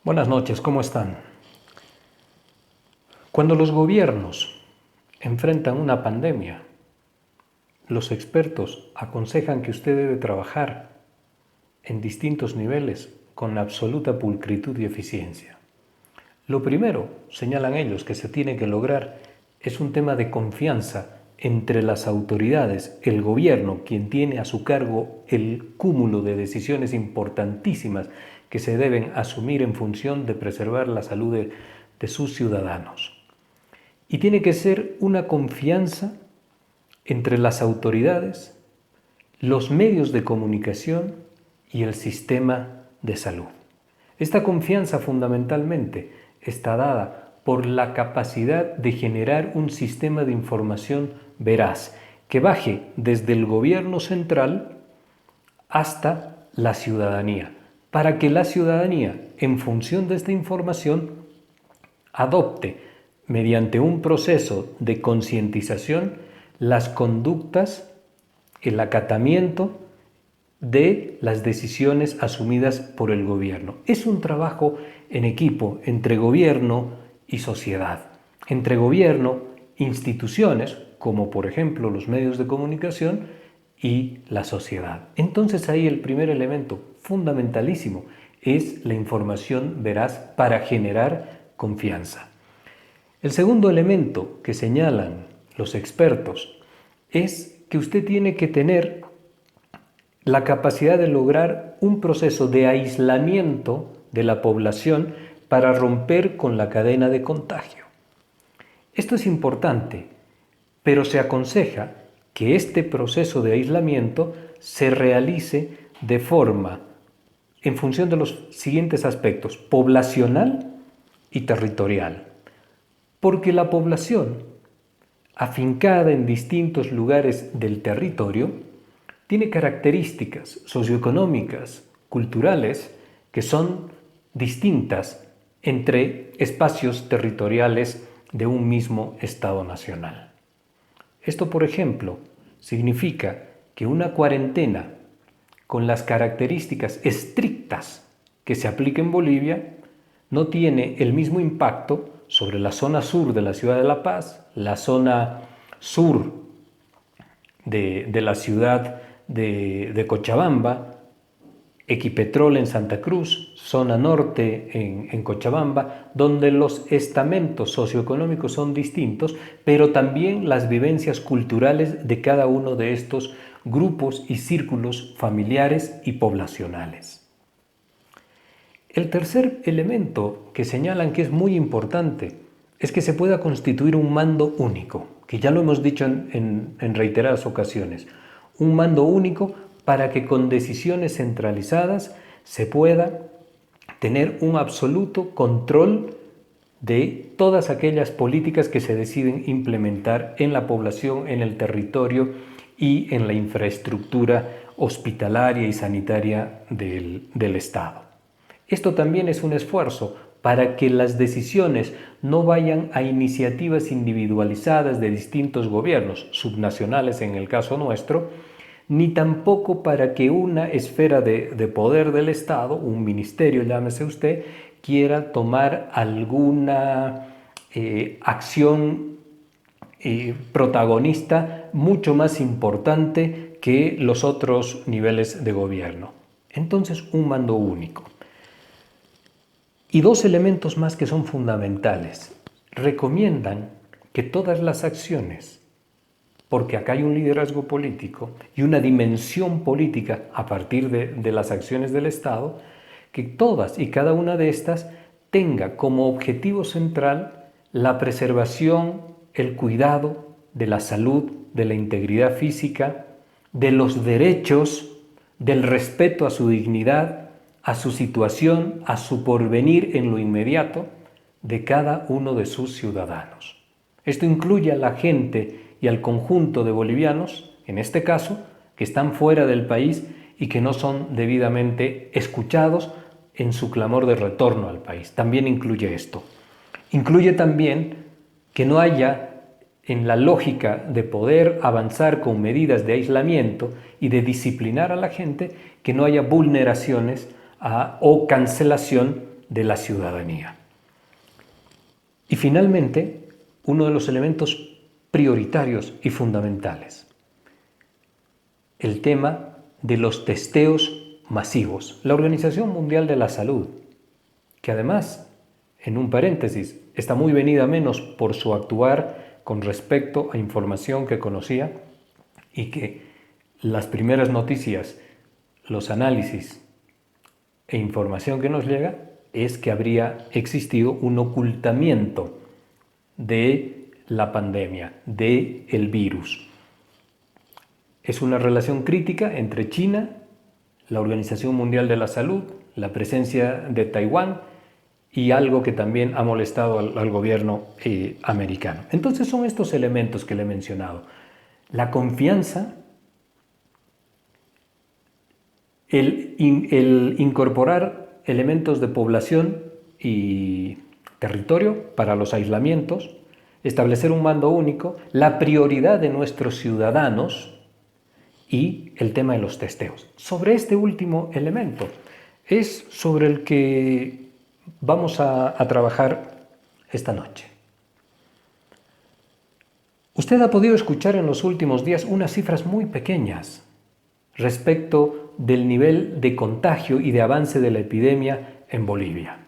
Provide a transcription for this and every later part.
Buenas noches, ¿cómo están? Cuando los gobiernos enfrentan una pandemia, los expertos aconsejan que usted debe trabajar en distintos niveles con absoluta pulcritud y eficiencia. Lo primero, señalan ellos, que se tiene que lograr es un tema de confianza entre las autoridades, el gobierno, quien tiene a su cargo el cúmulo de decisiones importantísimas que se deben asumir en función de preservar la salud de sus ciudadanos. Y tiene que ser una confianza entre las autoridades, los medios de comunicación y el sistema de salud. Esta confianza fundamentalmente está dada por la capacidad de generar un sistema de información veraz que baje desde el gobierno central hasta la ciudadanía, para que la ciudadanía, en función de esta información, adopte, mediante un proceso de concientización, las conductas, el acatamiento de las decisiones asumidas por el gobierno. Es un trabajo en equipo entre gobierno y sociedad, entre gobierno, instituciones, como por ejemplo los medios de comunicación, y la sociedad. Entonces ahí el primer elemento fundamentalísimo es la información veraz para generar confianza. El segundo elemento que señalan los expertos es que usted tiene que tener la capacidad de lograr un proceso de aislamiento de la población para romper con la cadena de contagio. Esto es importante, pero se aconseja que este proceso de aislamiento se realice de forma, en función de los siguientes aspectos: poblacional y territorial. Porque la población, afincada en distintos lugares del territorio, tiene características socioeconómicas, culturales, que son distintas entre espacios territoriales de un mismo Estado nacional. Esto, por ejemplo, significa que una cuarentena con las características estrictas que se aplica en Bolivia no tiene el mismo impacto sobre la zona sur de la ciudad de La Paz, la zona sur de la ciudad de Cochabamba, Equipetrol en Santa Cruz, zona norte en Cochabamba, donde los estamentos socioeconómicos son distintos, pero también las vivencias culturales de cada uno de estos grupos y círculos familiares y poblacionales. El tercer elemento que señalan que es muy importante es que se pueda constituir un mando único, que ya lo hemos dicho en reiteradas ocasiones, un mando único para que con decisiones centralizadas se pueda tener un absoluto control de todas aquellas políticas que se deciden implementar en la población, en el territorio y en la infraestructura hospitalaria y sanitaria del Estado. Esto también es un esfuerzo para que las decisiones no vayan a iniciativas individualizadas de distintos gobiernos, subnacionales en el caso nuestro, ni tampoco para que una esfera de poder del Estado, un ministerio, llámese usted, quiera tomar alguna acción protagonista mucho más importante que los otros niveles de gobierno. Entonces, un mando único. Y dos elementos más que son fundamentales. Recomiendan que todas las acciones, porque acá hay un liderazgo político y una dimensión política a partir de las acciones del Estado, que todas y cada una de estas tenga como objetivo central la preservación, el cuidado de la salud, de la integridad física, de los derechos, del respeto a su dignidad, a su situación, a su porvenir en lo inmediato de cada uno de sus ciudadanos. Esto incluye a la gente y al conjunto de bolivianos, en este caso, que están fuera del país y que no son debidamente escuchados en su clamor de retorno al país. También incluye esto. Incluye también que no haya, en la lógica de poder avanzar con medidas de aislamiento y de disciplinar a la gente, que no haya vulneraciones o cancelación de la ciudadanía. Y finalmente, uno de los elementos prioritarios y fundamentales, el tema de los testeos masivos. La Organización Mundial de la Salud, que además, en un paréntesis, está muy venida menos por su actuar con respecto a información que conocía y que las primeras noticias, los análisis e información que nos llega es que habría existido un ocultamiento de la pandemia, del virus. Es una relación crítica entre China, la Organización Mundial de la Salud, la presencia de Taiwán y algo que también ha molestado al gobierno americano. Entonces son estos elementos que le he mencionado. La confianza, el incorporar elementos de población y territorio para los aislamientos, establecer un mando único, la prioridad de nuestros ciudadanos y el tema de los testeos. Sobre este último elemento es sobre el que vamos a trabajar esta noche. Usted ha podido escuchar en los últimos días unas cifras muy pequeñas respecto del nivel de contagio y de avance de la epidemia en Bolivia.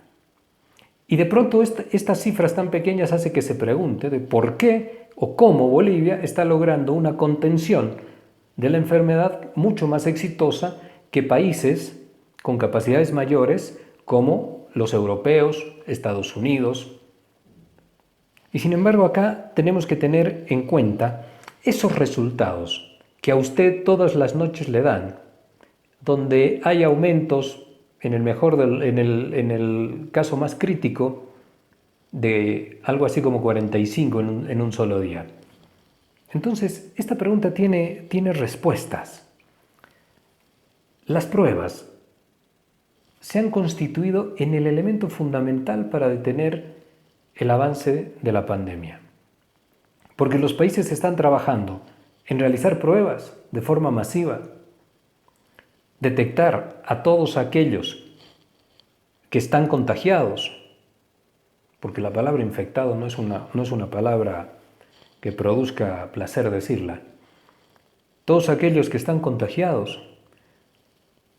Y de pronto estas cifras tan pequeñas hace que se pregunte de por qué o cómo Bolivia está logrando una contención de la enfermedad mucho más exitosa que países con capacidades mayores como los europeos, Estados Unidos. Y sin embargo acá tenemos que tener en cuenta esos resultados que a usted todas las noches le dan, donde hay aumentos en el caso más crítico de algo así como 45 en un solo día. Entonces, esta pregunta tiene respuestas. Las pruebas se han constituido en el elemento fundamental para detener el avance de la pandemia. Porque los países están trabajando en realizar pruebas de forma masiva, detectar a todos aquellos que están contagiados, porque la palabra infectado no es una palabra que produzca placer decirla, todos aquellos que están contagiados,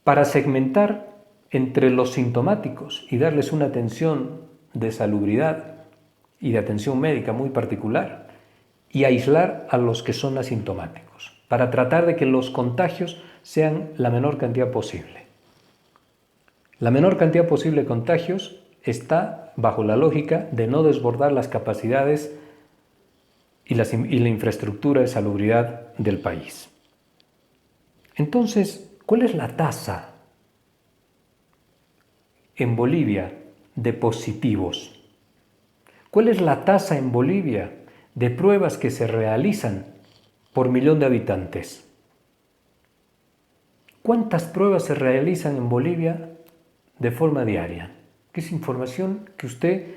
para segmentar entre los sintomáticos y darles una atención de salubridad y de atención médica muy particular, y aislar a los que son asintomáticos, para tratar de que los contagios sean la menor cantidad posible. La menor cantidad posible de contagios está bajo la lógica de no desbordar las capacidades y la infraestructura de salubridad del país. Entonces, ¿cuál es la tasa en Bolivia de positivos? ¿Cuál es la tasa en Bolivia de pruebas que se realizan por millón de habitantes? ¿Cuántas pruebas se realizan en Bolivia de forma diaria? Que es información que usted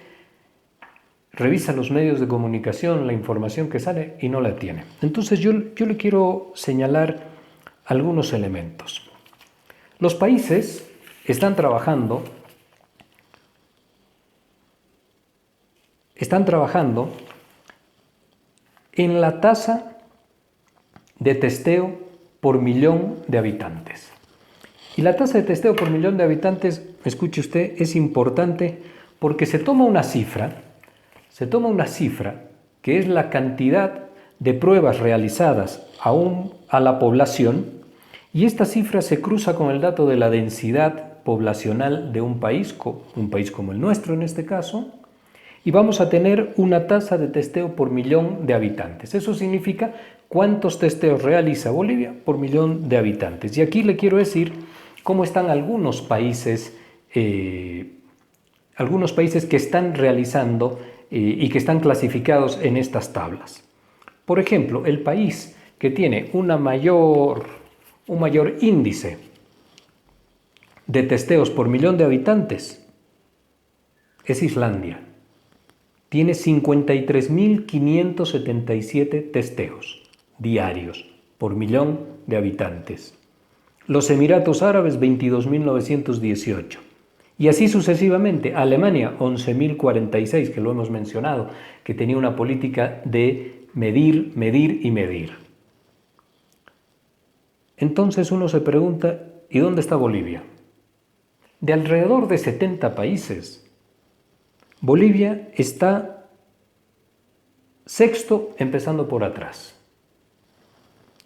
revisa los medios de comunicación, la información que sale y no la tiene. Entonces yo le quiero señalar algunos elementos. Los países están trabajando en la tasa de testeo por millón de habitantes. Y la tasa de testeo por millón de habitantes, escuche usted, es importante porque se toma una cifra que es la cantidad de pruebas realizadas a la población, y esta cifra se cruza con el dato de la densidad poblacional de un país como el nuestro en este caso, y vamos a tener una tasa de testeo por millón de habitantes. Eso significa cuántos testeos realiza Bolivia por millón de habitantes. Y aquí le quiero decir cómo están algunos países que están realizando y que están clasificados en estas tablas. Por ejemplo, el país que tiene un mayor índice de testeos por millón de habitantes es Islandia. Tiene 53.577 testeos diarios por millón de habitantes. Los Emiratos Árabes, 22.918. Y así sucesivamente. Alemania, 11.046, que lo hemos mencionado, que tenía una política de medir, medir y medir. Entonces uno se pregunta, ¿y dónde está Bolivia? De alrededor de 70 países, Bolivia está sexto, empezando por atrás.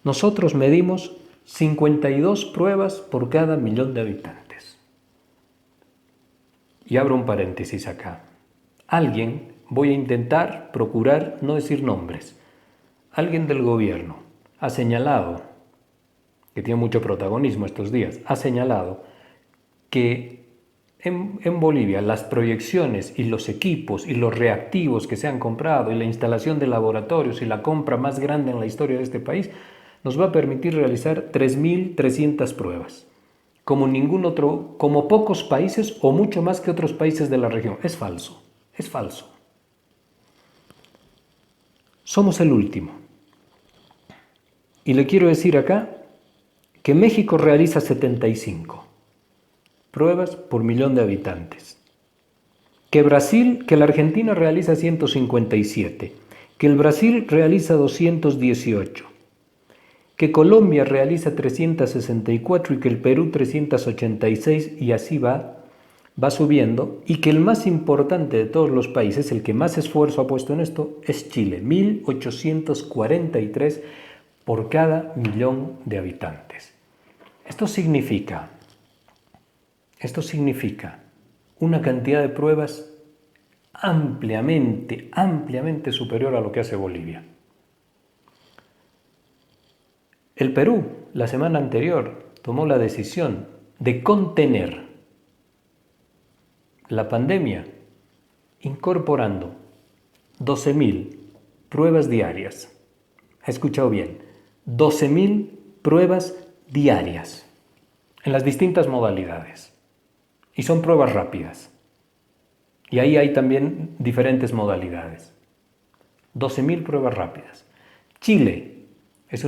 Nosotros medimos 52 pruebas por cada millón de habitantes. Y abro un paréntesis acá. Voy a intentar procurar no decir nombres, alguien del gobierno ha señalado, que tiene mucho protagonismo estos días, ha señalado que en Bolivia las proyecciones y los equipos y los reactivos que se han comprado y la instalación de laboratorios y la compra más grande en la historia de este país nos va a permitir realizar 3.300 pruebas, como pocos países o mucho más que otros países de la región. Es falso, es falso. Somos el último. Y le quiero decir acá que México realiza 75 pruebas por millón de habitantes, que la Argentina realiza 157, que el Brasil realiza 218, que Colombia realiza 364 y que el Perú 386, y así va subiendo, y que el más importante de todos los países, el que más esfuerzo ha puesto en esto, es Chile, 1.843 por cada millón de habitantes. Esto significa una cantidad de pruebas ampliamente superior a lo que hace Bolivia. El Perú, la semana anterior, tomó la decisión de contener la pandemia incorporando 12.000 pruebas diarias. ¿Ha escuchado bien? 12.000 pruebas diarias en las distintas modalidades. Y son pruebas rápidas. Y ahí hay también diferentes modalidades. 12.000 pruebas rápidas. Chile es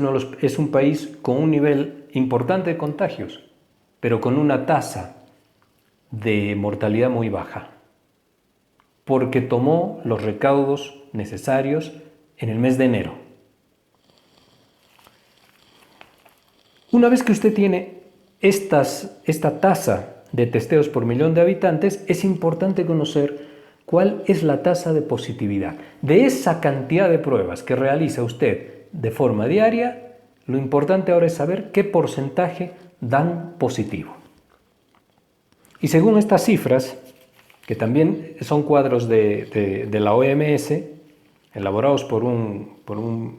un país con un nivel importante de contagios, pero con una tasa de mortalidad muy baja, porque tomó los recaudos necesarios en el mes de enero. Una vez que usted tiene esta tasa de testeos por millón de habitantes, es importante conocer cuál es la tasa de positividad. De esa cantidad de pruebas que realiza usted de forma diaria, lo importante ahora es saber qué porcentaje dan positivo. Y según estas cifras, que también son cuadros de la OMS, elaborados por un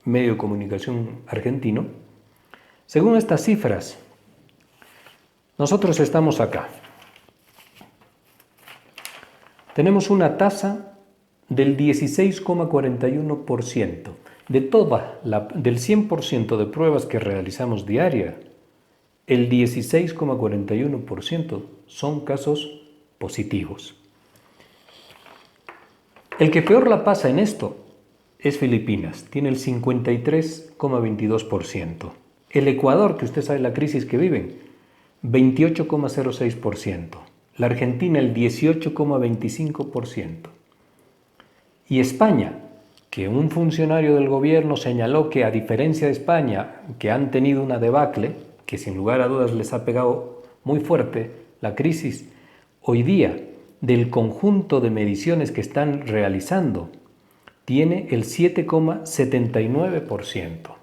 medio de comunicación argentino, según estas cifras, nosotros estamos acá. Tenemos una tasa del 16,41%. Del 100% de pruebas que realizamos diaria, el 16,41% son casos positivos. El que peor la pasa en esto es Filipinas, tiene el 53,22%. El Ecuador, que usted sabe la crisis que viven, 28,06%. La Argentina, el 18,25%. Y España, que un funcionario del gobierno señaló que, a diferencia de España, que han tenido una debacle, que sin lugar a dudas les ha pegado muy fuerte la crisis, hoy día, del conjunto de mediciones que están realizando, tiene el 7,79%.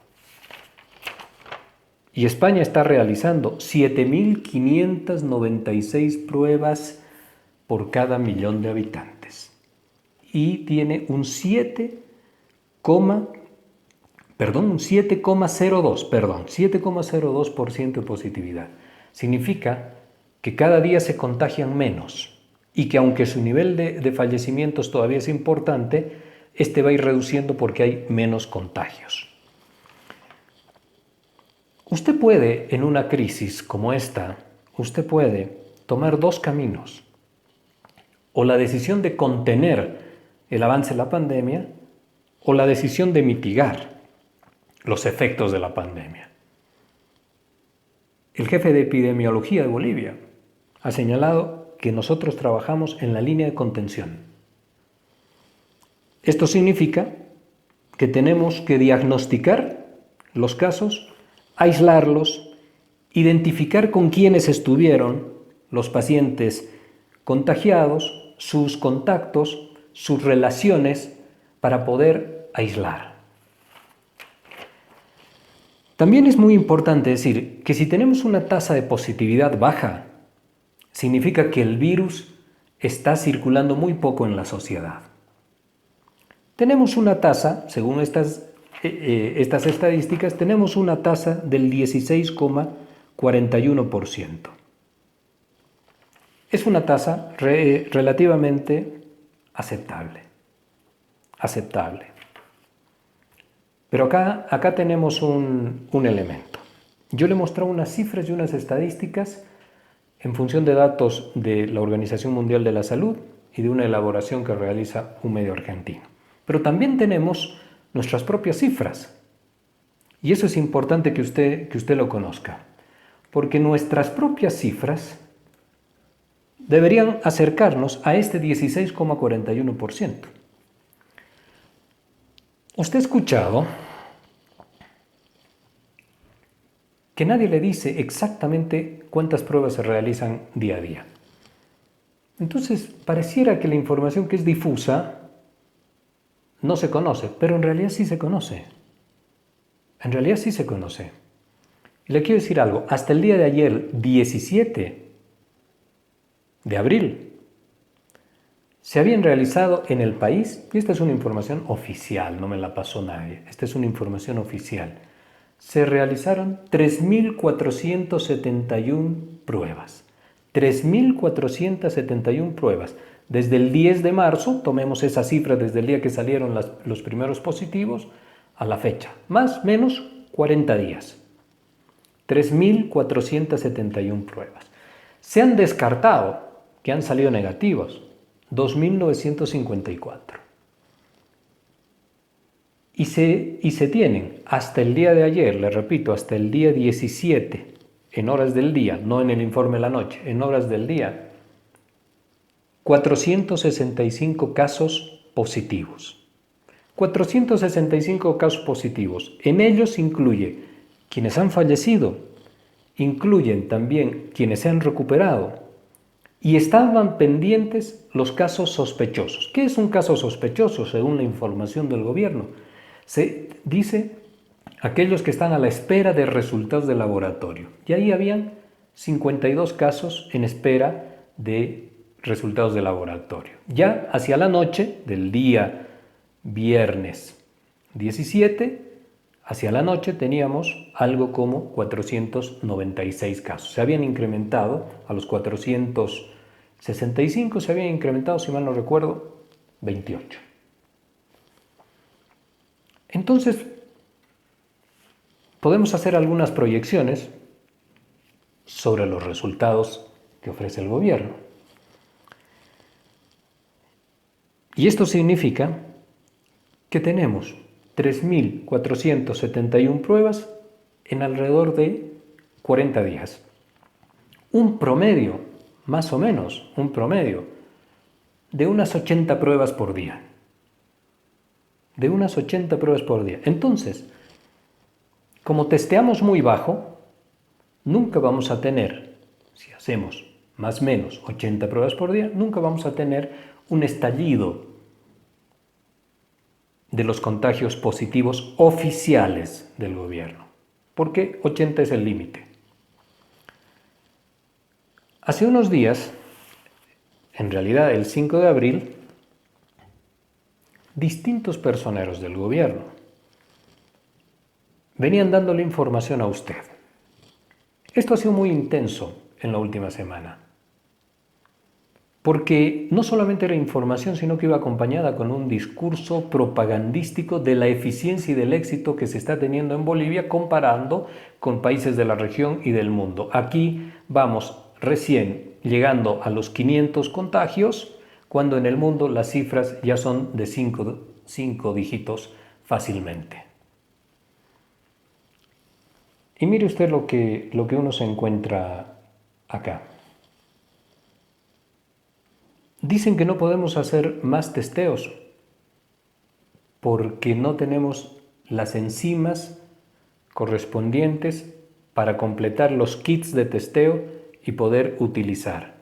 Y España está realizando 7.596 pruebas por cada millón de habitantes. Y tiene un 7,02% de positividad. Significa que cada día se contagian menos y que, aunque su nivel de fallecimientos todavía es importante, este va a ir reduciendo porque hay menos contagios. Usted puede, en una crisis como esta, usted puede tomar dos caminos. O la decisión de contener el avance de la pandemia, o la decisión de mitigar los efectos de la pandemia. El jefe de epidemiología de Bolivia ha señalado que nosotros trabajamos en la línea de contención. Esto significa que tenemos que diagnosticar los casos, aislarlos, identificar con quiénes estuvieron los pacientes contagiados, sus contactos, sus relaciones, para poder aislar. También es muy importante decir que si tenemos una tasa de positividad baja, significa que el virus está circulando muy poco en la sociedad. Tenemos una tasa, según estas estadísticas, tenemos una tasa del 16,41%. Es una tasa relativamente aceptable. Pero acá tenemos un elemento. Yo le he mostrado unas cifras y unas estadísticas en función de datos de la Organización Mundial de la Salud y de una elaboración que realiza un medio argentino. Pero también tenemos nuestras propias cifras. Y eso es importante que usted lo conozca. Porque nuestras propias cifras deberían acercarnos a este 16,41%. Usted ha escuchado que nadie le dice exactamente cuántas pruebas se realizan día a día. Entonces, pareciera que la información que es difusa no se conoce, pero en realidad sí se conoce. En realidad sí se conoce. Y le quiero decir algo, hasta el día de ayer, 17 de abril, se habían realizado en el país, y esta es una información oficial, no me la pasó nadie, esta es una información oficial, se realizaron 3.471 pruebas. 3.471 pruebas. Desde el 10 de marzo, tomemos esa cifra desde el día que salieron los primeros positivos, a la fecha, más o menos 40 días. 3.471 pruebas. Se han descartado, que han salido negativos, 2.954. Y se tienen hasta el día de ayer, le repito, hasta el día 17, en horas del día, no en el informe de la noche, en horas del día, 465 casos positivos. 465 casos positivos. En ellos incluye quienes han fallecido, incluyen también quienes se han recuperado y estaban pendientes los casos sospechosos. ¿Qué es un caso sospechoso según la información del gobierno? Se dice aquellos que están a la espera de resultados de laboratorio. Y ahí habían 52 casos en espera de resultados de laboratorio. Ya hacia la noche del día viernes 17, hacia la noche teníamos algo como 496 casos. Se habían incrementado a los 465, se habían incrementado, si mal no recuerdo, 28. Entonces, podemos hacer algunas proyecciones sobre los resultados que ofrece el gobierno. Y esto significa que tenemos 3.471 pruebas en alrededor de 40 días. Un promedio, más o menos, un promedio de unas 80 pruebas por día. De unas 80 pruebas por día. Entonces, como testeamos muy bajo, nunca vamos a tener, si hacemos más o menos 80 pruebas por día, nunca vamos a tener un estallido de los contagios positivos oficiales del gobierno, porque 80 es el límite. Hace unos días, en realidad el 5 de abril, distintos personeros del gobierno venían dándole información a usted. Esto ha sido muy intenso en la última semana, porque no solamente era información, sino que iba acompañada con un discurso propagandístico de la eficiencia y del éxito que se está teniendo en Bolivia comparando con países de la región y del mundo. Aquí vamos recién llegando a los 500 contagios, cuando en el mundo las cifras ya son de 5 dígitos fácilmente. Y mire usted lo que uno se encuentra acá. Dicen que no podemos hacer más testeos porque no tenemos las enzimas correspondientes para completar los kits de testeo y poder utilizar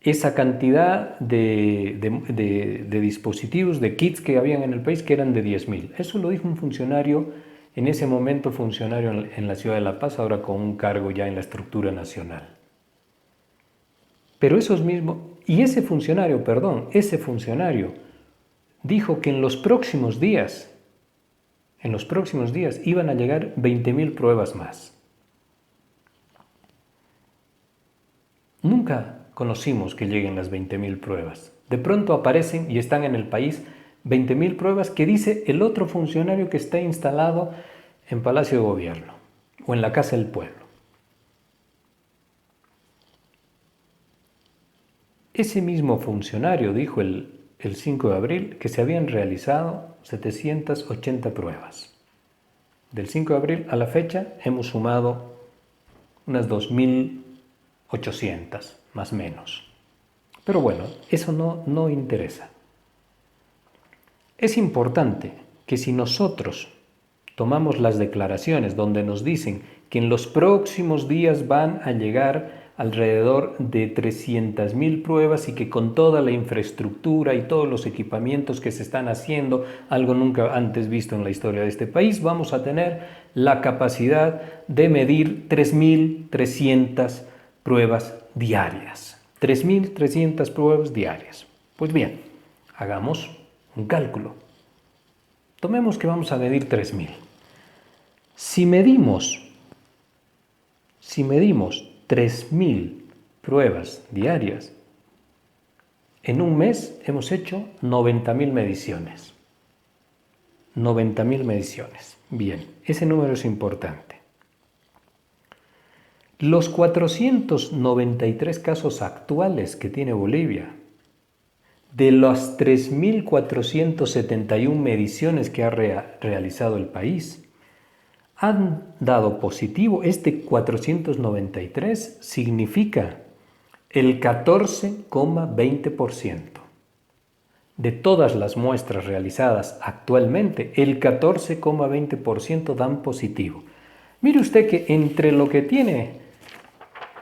esa cantidad de dispositivos, de kits que habían en el país, que eran de 10.000. Eso lo dijo un funcionario, en ese momento funcionario en la ciudad de La Paz, ahora con un cargo ya en la estructura nacional. Pero esos mismos, y ese funcionario dijo que en los próximos días iban a llegar 20.000 pruebas más. Nunca conocimos que lleguen las 20.000 pruebas. De pronto aparecen y están en el país 20.000 pruebas que dice el otro funcionario que está instalado en Palacio de Gobierno o en la Casa del Pueblo. Ese mismo funcionario dijo el 5 de abril que se habían realizado 780 pruebas. Del 5 de abril a la fecha hemos sumado unas 2.800, más o menos. Pero bueno, eso no interesa. Es importante que si nosotros tomamos las declaraciones donde nos dicen que en los próximos días van a llegar alrededor de 300.000 pruebas y que con toda la infraestructura y todos los equipamientos que se están haciendo, algo nunca antes visto en la historia de este país, vamos a tener la capacidad de medir 3.300 pruebas diarias. 3.300 pruebas diarias. Pues bien, hagamos un cálculo. Tomemos que vamos a medir 3.000. Si medimos 3.000 pruebas diarias, en un mes hemos hecho 90.000 mediciones. 90.000 mediciones. Bien, ese número es importante. Los 493 casos actuales que tiene Bolivia, de las 3.471 mediciones que ha realizado el país, han dado positivo. Este 493 significa el 14,20%. De todas las muestras realizadas actualmente, el 14,20% dan positivo. Mire usted que entre lo que tiene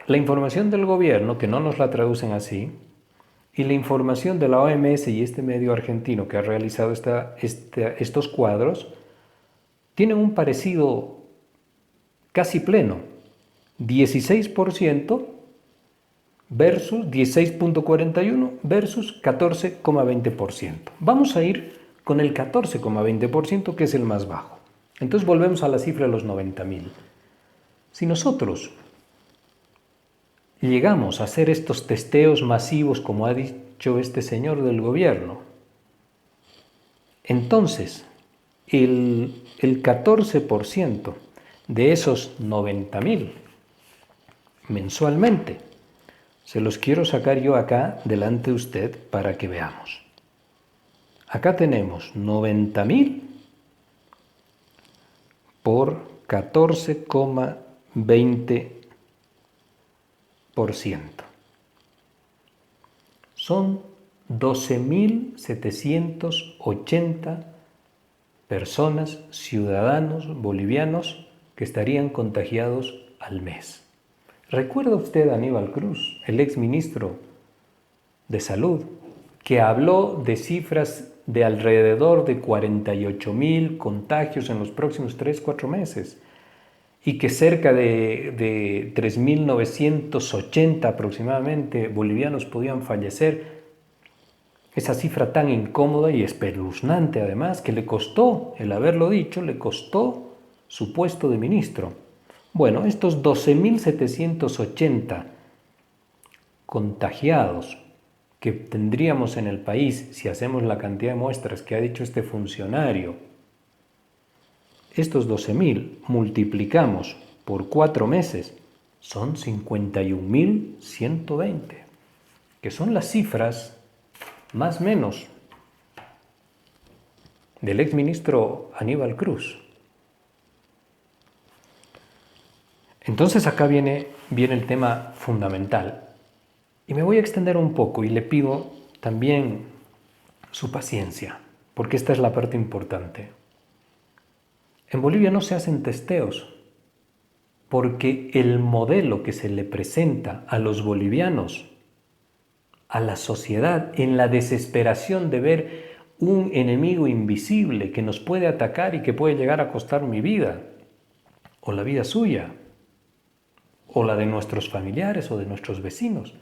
la información del gobierno, que no nos la traducen así, y la información de la OMS y este medio argentino que ha realizado estos cuadros, tienen un parecido casi pleno, 16% versus 16.41 versus 14,20%. Vamos a ir con el 14,20%, que es el más bajo. Entonces volvemos a la cifra de los 90.000. Si nosotros llegamos a hacer estos testeos masivos, como ha dicho este señor del gobierno, entonces el 14% de esos 90.000 mensualmente, se los quiero sacar yo acá delante de usted para que veamos. Acá tenemos 90.000 por 14,20%. Son 12.780 personas, ciudadanos bolivianos, que estarían contagiados al mes. ¿Recuerda usted a Aníbal Cruz, el exministro de Salud, que habló de cifras de alrededor de 48.000 contagios en los próximos 3-4 meses? Y que cerca de 3.980 aproximadamente bolivianos podían fallecer. Esa cifra tan incómoda y espeluznante además, que le costó, el haberlo dicho, le costó su puesto de ministro. Bueno, estos 12.780 contagiados que tendríamos en el país si hacemos la cantidad de muestras que ha dicho este funcionario, estos 12.000 multiplicamos por 4 meses, son 51.120, que son las cifras más o menos del exministro Aníbal Cruz. Entonces acá viene el tema fundamental. Y me voy a extender un poco y le pido también su paciencia, porque esta es la parte importante. En Bolivia no se hacen testeos, porque el modelo que se le presenta a los bolivianos, a la sociedad, en la desesperación de ver un enemigo invisible que nos puede atacar y que puede llegar a costar mi vida, o la vida suya, o la de nuestros familiares o de nuestros vecinos.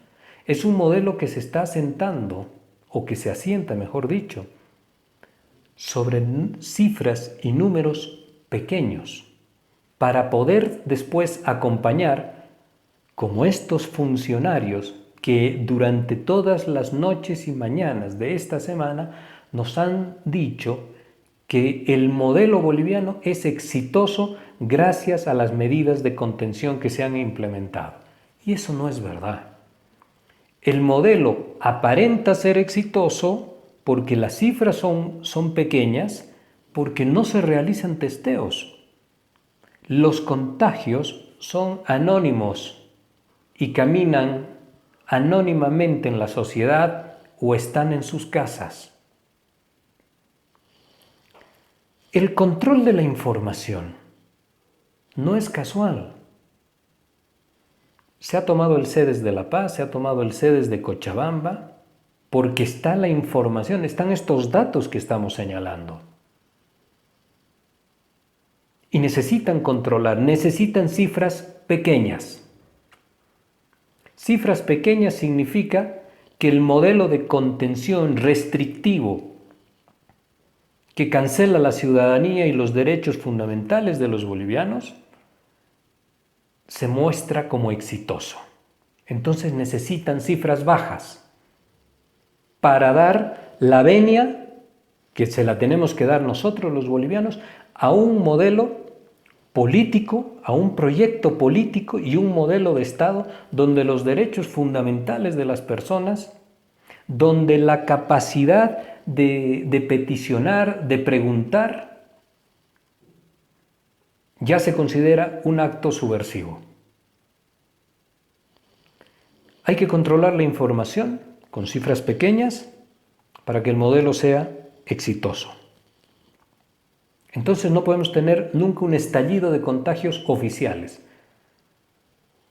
Es un modelo que se está asentando, o que se asienta, mejor dicho, sobre cifras y números pequeños, para poder después acompañar, como estos funcionarios que durante todas las noches y mañanas de esta semana nos han dicho que el modelo boliviano es exitoso gracias a las medidas de contención que se han implementado. Y eso no es verdad. El modelo aparenta ser exitoso porque las cifras son pequeñas, porque no se realizan testeos. Los contagios son anónimos y caminan anónimamente en la sociedad o están en sus casas. El control de la información no es casual. Se ha tomado el CEDES de La Paz, se ha tomado el CEDES de Cochabamba, porque está la información, están estos datos que estamos señalando. Y necesitan controlar, necesitan cifras pequeñas. Cifras pequeñas significa que el modelo de contención restrictivo que cancela la ciudadanía y los derechos fundamentales de los bolivianos se muestra como exitoso. Entonces necesitan cifras bajas para dar la venia, que se la tenemos que dar nosotros los bolivianos, a un modelo político, a un proyecto político y un modelo de Estado donde los derechos fundamentales de las personas, donde la capacidad de peticionar, de preguntar, ya se considera un acto subversivo. Hay que controlar la información con cifras pequeñas para que el modelo sea exitoso. Entonces no podemos tener nunca un estallido de contagios oficiales.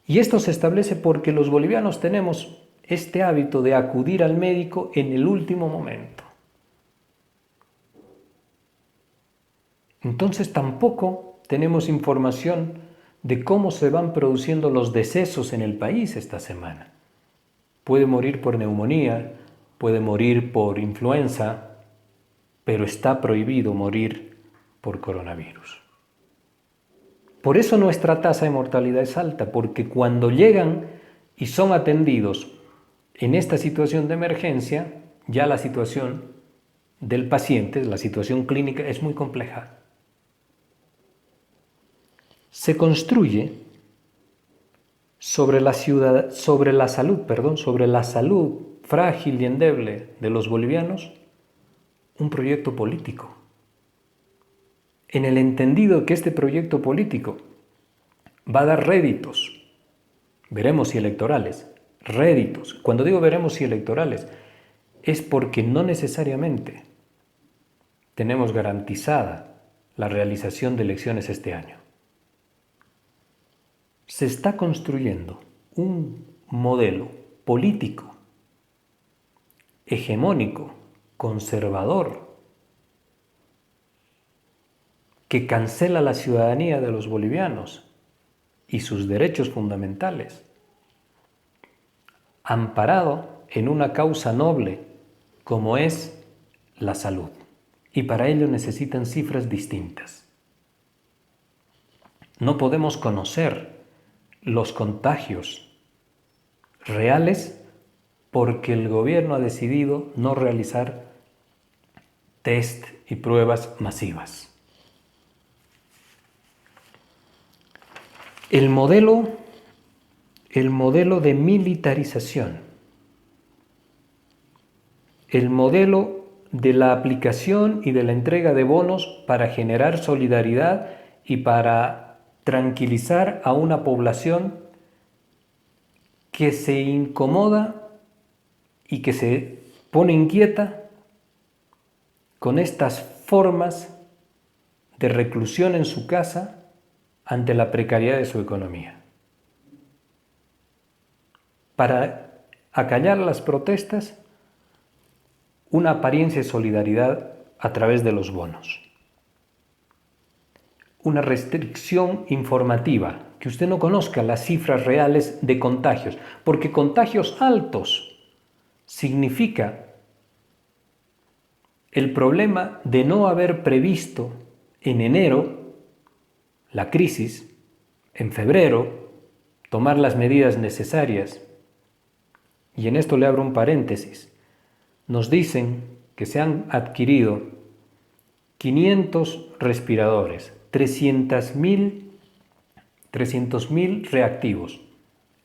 Y esto se establece porque los bolivianos tenemos este hábito de acudir al médico en el último momento. Entonces tampoco tenemos información de cómo se van produciendo los decesos en el país esta semana. Puede morir por neumonía, puede morir por influenza, pero está prohibido morir por coronavirus. Por eso nuestra tasa de mortalidad es alta, porque cuando llegan y son atendidos en esta situación de emergencia, ya la situación del paciente, la situación clínica es muy compleja. Se construye sobre la salud frágil y endeble de los bolivianos un proyecto político. En el entendido que este proyecto político va a dar réditos, veremos si electorales, réditos. Cuando digo veremos si electorales, es porque no necesariamente tenemos garantizada la realización de elecciones este año. Se está construyendo un modelo político, hegemónico, conservador, que cancela la ciudadanía de los bolivianos y sus derechos fundamentales, amparado en una causa noble como es la salud. Y para ello necesitan cifras distintas. No podemos conocer los contagios reales porque el gobierno ha decidido no realizar test y pruebas masivas. El modelo de militarización, el modelo de la aplicación y de la entrega de bonos para generar solidaridad y para tranquilizar a una población que se incomoda y que se pone inquieta con estas formas de reclusión en su casa ante la precariedad de su economía. Para acallar las protestas, una apariencia de solidaridad a través de los bonos. Una restricción informativa, que usted no conozca las cifras reales de contagios, porque contagios altos significa el problema de no haber previsto en enero la crisis, en febrero tomar las medidas necesarias. Y en esto le abro un paréntesis. Nos dicen que se han adquirido 500 respiradores, 300.000 reactivos.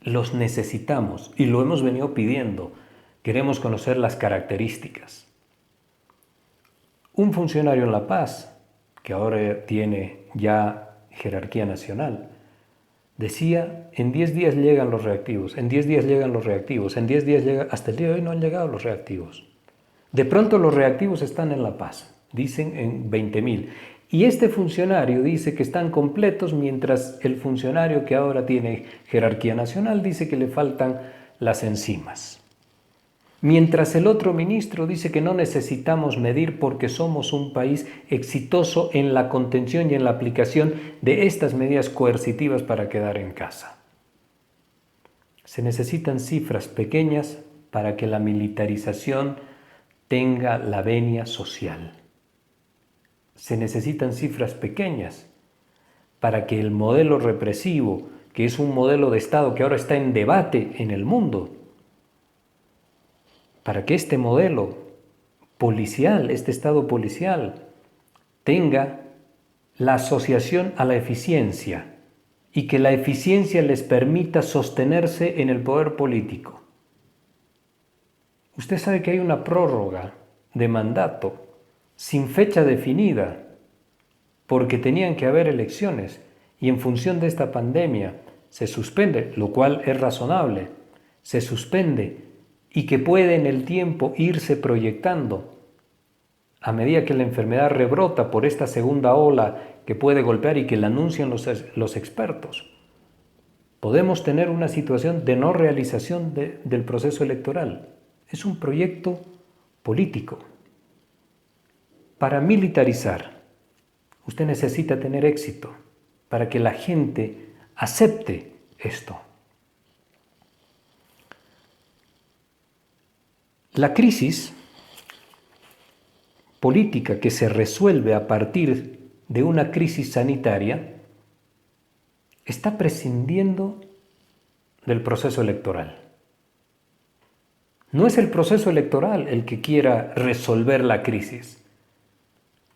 Los necesitamos y lo hemos venido pidiendo. Queremos conocer las características. Un funcionario en La Paz, que ahora tiene ya jerarquía nacional, decía, en 10 días llegan los reactivos, en 10 días llegan los reactivos, en 10 días llegan, hasta el día de hoy no han llegado los reactivos. De pronto los reactivos están en La Paz, dicen en 20.000. Y este funcionario dice que están completos, mientras el funcionario que ahora tiene jerarquía nacional dice que le faltan las enzimas. Mientras el otro ministro dice que no necesitamos medir porque somos un país exitoso en la contención y en la aplicación de estas medidas coercitivas para quedar en casa. Se necesitan cifras pequeñas para que la militarización tenga la venia social. Se necesitan cifras pequeñas para que el modelo represivo, que es un modelo de Estado que ahora está en debate en el mundo, para que este modelo policial, este Estado policial, tenga la asociación a la eficiencia y que la eficiencia les permita sostenerse en el poder político. Usted sabe que hay una prórroga de mandato sin fecha definida, porque tenían que haber elecciones y en función de esta pandemia se suspende, lo cual es razonable, se suspende y que puede en el tiempo irse proyectando a medida que la enfermedad rebrota por esta segunda ola que puede golpear y que la anuncian los expertos. Podemos tener una situación de no realización del proceso electoral. Es un proyecto político. Para militarizar, usted necesita tener éxito para que la gente acepte esto. La crisis política que se resuelve a partir de una crisis sanitaria está prescindiendo del proceso electoral. No es el proceso electoral el que quiera resolver la crisis.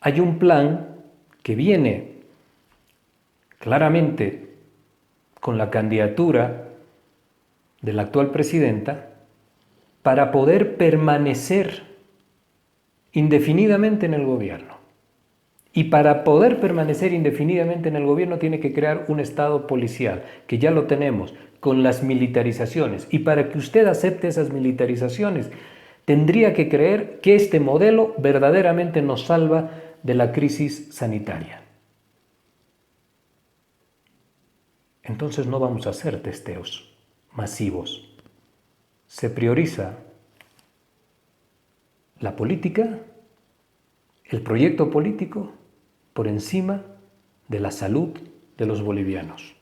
Hay un plan que viene claramente con la candidatura de la actual presidenta para poder permanecer indefinidamente en el gobierno. Y para poder permanecer indefinidamente en el gobierno tiene que crear un Estado policial, que ya lo tenemos, con las militarizaciones. Y para que usted acepte esas militarizaciones, tendría que creer que este modelo verdaderamente nos salva de la crisis sanitaria. Entonces no vamos a hacer testeos masivos. Se prioriza la política, el proyecto político, por encima de la salud de los bolivianos.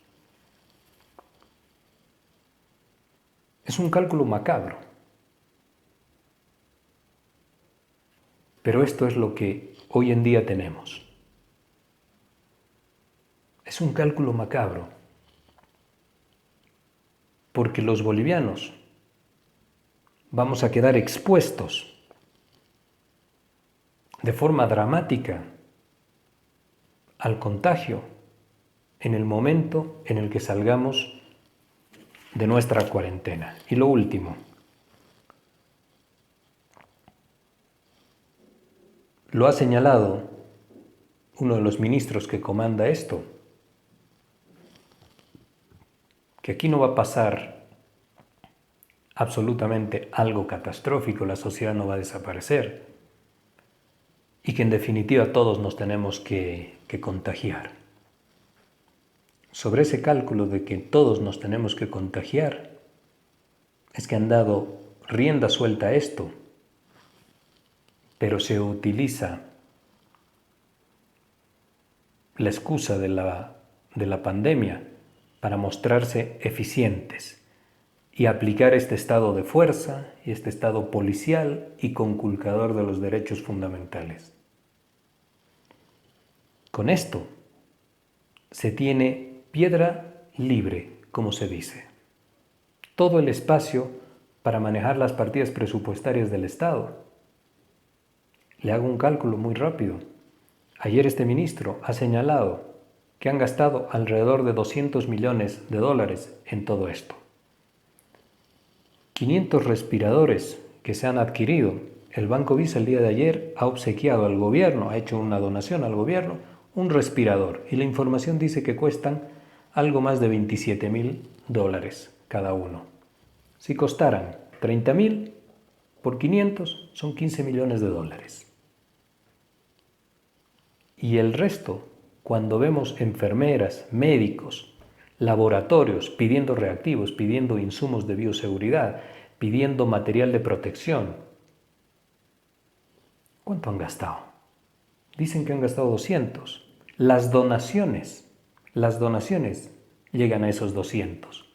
Es un cálculo macabro. Pero esto es lo que hoy en día tenemos. Es un cálculo macabro. Porque los bolivianos vamos a quedar expuestos de forma dramática al contagio en el momento en el que salgamos de nuestra cuarentena. Y lo último, lo ha señalado uno de los ministros que comanda esto, que aquí no va a pasar absolutamente algo catastrófico, la sociedad no va a desaparecer y que en definitiva todos nos tenemos que contagiar. Sobre ese cálculo de que todos nos tenemos que contagiar, es que han dado rienda suelta a esto, pero se utiliza la excusa de la pandemia para mostrarse eficientes y aplicar este estado de fuerza y este estado policial y conculcador de los derechos fundamentales. Con esto se tiene piedra libre, como se dice, todo el espacio para manejar las partidas presupuestarias del Estado. Le hago un cálculo muy rápido. Ayer este ministro ha señalado que han gastado alrededor de 200 millones de dólares en todo esto. 500 respiradores que se han adquirido. El Banco Visa el día de ayer ha obsequiado al gobierno, ha hecho una donación al gobierno, un respirador. Y la información dice que cuestan algo más de $27.000 cada uno. Si costaran 30.000 por 500, son 15 millones de dólares. Y el resto, cuando vemos enfermeras, médicos, laboratorios pidiendo reactivos, pidiendo insumos de bioseguridad, pidiendo material de protección, ¿cuánto han gastado? Dicen que han gastado 200. Las donaciones llegan a esos 200.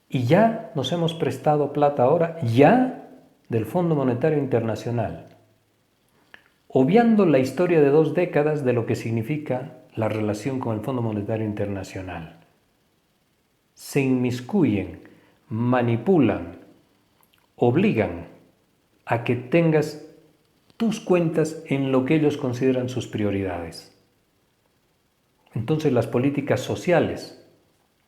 Y ya nos hemos prestado plata ahora, ya del Fondo Monetario Internacional, obviando la historia de 2 décadas de lo que significa la relación con el Fondo Monetario Internacional. Se inmiscuyen, manipulan, obligan a que tengas tus cuentas en lo que ellos consideran sus prioridades. Entonces las políticas sociales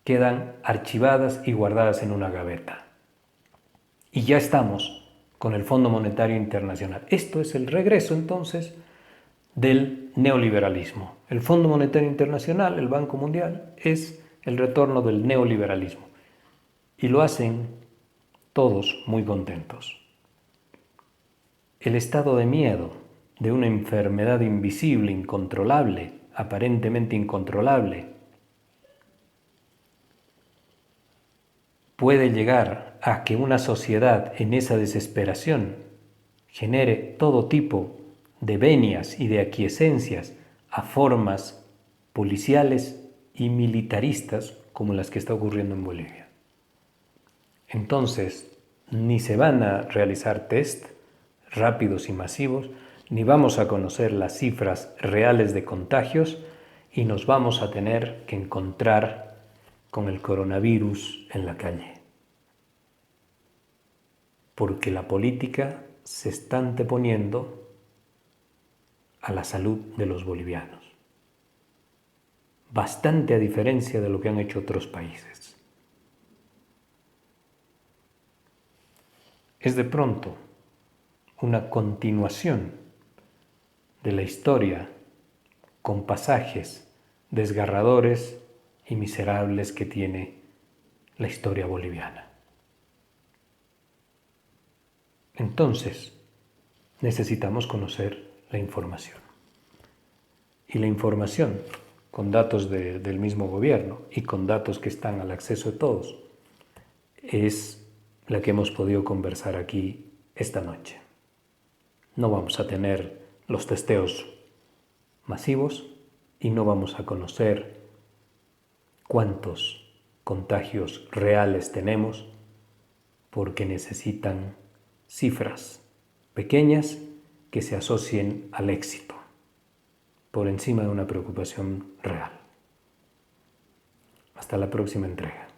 quedan archivadas y guardadas en una gaveta. Y ya estamos con el Fondo Monetario Internacional. Esto es el regreso entonces del neoliberalismo. El Fondo Monetario Internacional, el Banco Mundial, es el retorno del neoliberalismo. Y lo hacen todos muy contentos. El estado de miedo de una enfermedad invisible, incontrolable, aparentemente incontrolable, puede llegar a que una sociedad en esa desesperación genere todo tipo de venias y de aquiescencias a formas policiales y militaristas como las que está ocurriendo en Bolivia. Entonces, ni se van a realizar test rápidos y masivos, ni vamos a conocer las cifras reales de contagios y nos vamos a tener que encontrar con el coronavirus en la calle. Porque la política se está anteponiendo a la salud de los bolivianos. Bastante a diferencia de lo que han hecho otros países. Es de pronto una continuación de la historia con pasajes desgarradores y miserables que tiene la historia boliviana. Entonces, necesitamos conocer la información. Y la información, con datos del mismo gobierno y con datos que están al acceso de todos, es la que hemos podido conversar aquí esta noche. No vamos a tener los testeos masivos y no vamos a conocer cuántos contagios reales tenemos porque necesitan cifras pequeñas que se asocien al éxito por encima de una preocupación real. Hasta la próxima entrega.